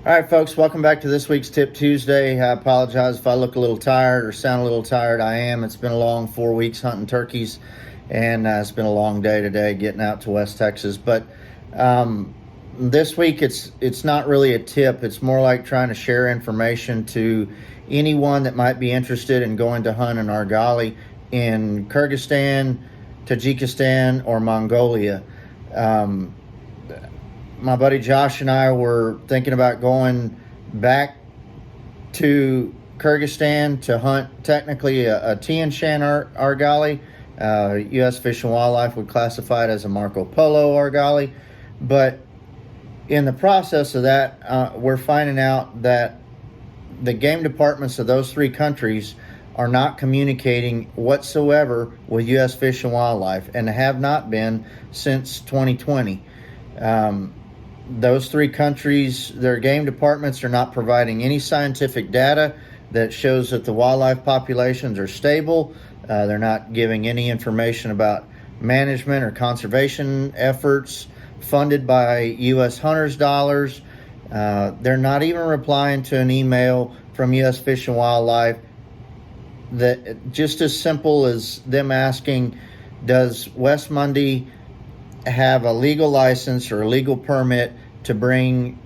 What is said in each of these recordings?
All right, folks, welcome back to this week's Tip Tuesday. I apologize if I look a little tired or sound a little tired. I am. It's been a long 4 weeks hunting turkeys, and it's been a long day today getting out to West Texas. But this week, it's not really a tip. It's more like trying to share information to anyone that might be interested in going to hunt an Argali in Kyrgyzstan, Tajikistan, or Mongolia. My buddy Josh and I were thinking about going back to Kyrgyzstan to hunt technically a Tian Shan Argali. U.S. Fish and Wildlife would classify it as a Marco Polo Argali. But in the process of that, we're finding out that the game departments of those three countries are not communicating whatsoever with U.S. Fish and Wildlife and have not been since 2020. Those three countries, their game departments are not providing any scientific data that shows that the wildlife populations are stable. They're not giving any information about management or conservation efforts funded by U.S. hunters' dollars. They're not even replying to an email from U.S. Fish and Wildlife that just as simple as them asking, does West Mundy have a legal license or a legal permit to bring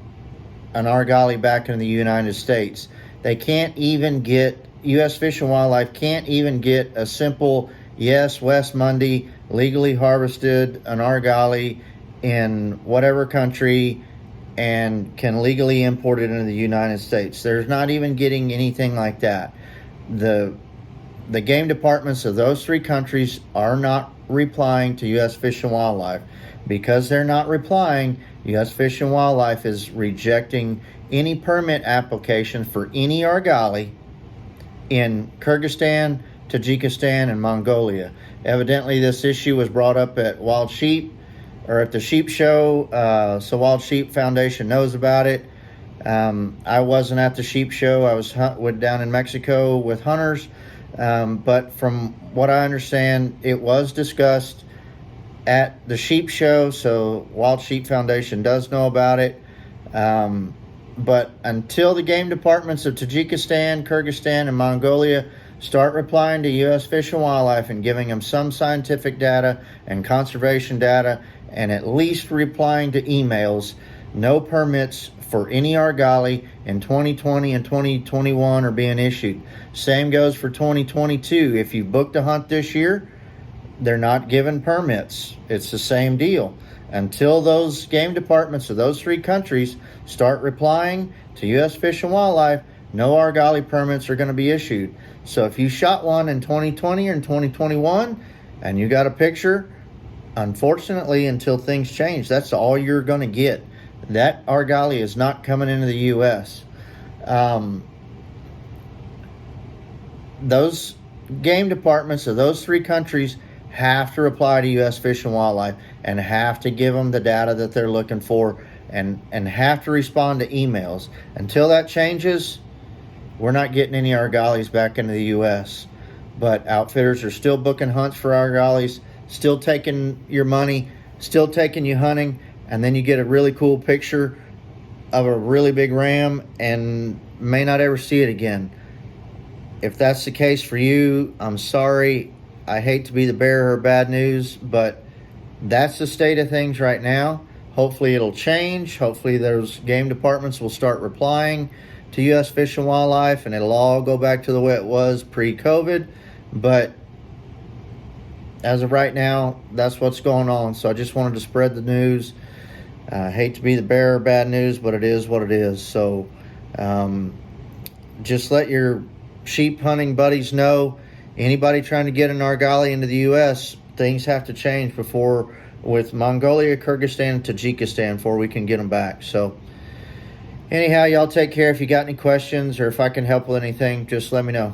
an Argali back into the United States? They can't even get, U.S. Fish and Wildlife can't even get a simple, yes, West Mundy legally harvested an Argali in whatever country and can legally import it into the United States. There's not even getting anything like that. The game departments of those three countries are not replying to U.S. Fish and Wildlife. Because they're not replying, U.S. Fish and Wildlife is rejecting any permit application for any Argali in Kyrgyzstan, Tajikistan, and Mongolia. Evidently, this issue was brought up at Wild Sheep, or at the Sheep Show, so Wild Sheep Foundation knows about it. I wasn't at the Sheep Show. I was down in Mexico with hunters, but from what I understand, it was discussed at the Sheep Show, so Wild Sheep Foundation does know about it. But until the game departments of Tajikistan, Kyrgyzstan, and Mongolia start replying to U.S. Fish and Wildlife and giving them some scientific data and conservation data, and at least replying to emails, no permits for any Argali in 2020 and 2021 are being issued. Same goes for 2022. If you booked a hunt this year, they're not given permits. It's the same deal. Until those game departments of those three countries start replying to U.S. Fish and Wildlife, no Argali permits are going to be issued. So if you shot one in 2020 or in 2021 and you got a picture, unfortunately, until things change, that's all you're going to get. That Argali is not coming into the U.S. Those game departments of those three countries have to reply to U.S. Fish and Wildlife and have to give them the data that they're looking for and have to respond to emails. Until that changes, we're not getting any Argalis back into the U.S. But outfitters are still booking hunts for Argalis, still taking your money, still taking you hunting, and then you get a really cool picture of a really big ram and may not ever see it again. If that's the case for you, I'm sorry. I hate to be the bearer of bad news, but that's the state of things right now. Hopefully it'll change. Hopefully those game departments will start replying to U.S. Fish and Wildlife and it'll all go back to the way it was pre-COVID. But as of right now, that's what's going on. So I just wanted to spread the news. I hate to be the bearer of bad news, but it is what it is. So just let your sheep hunting buddies know. Anybody trying to get an Argali into the U.S., things have to change before, with Mongolia, Kyrgyzstan, and Tajikistan, before we can get them back. So anyhow, y'all take care. If you got any questions or if I can help with anything, just let me know.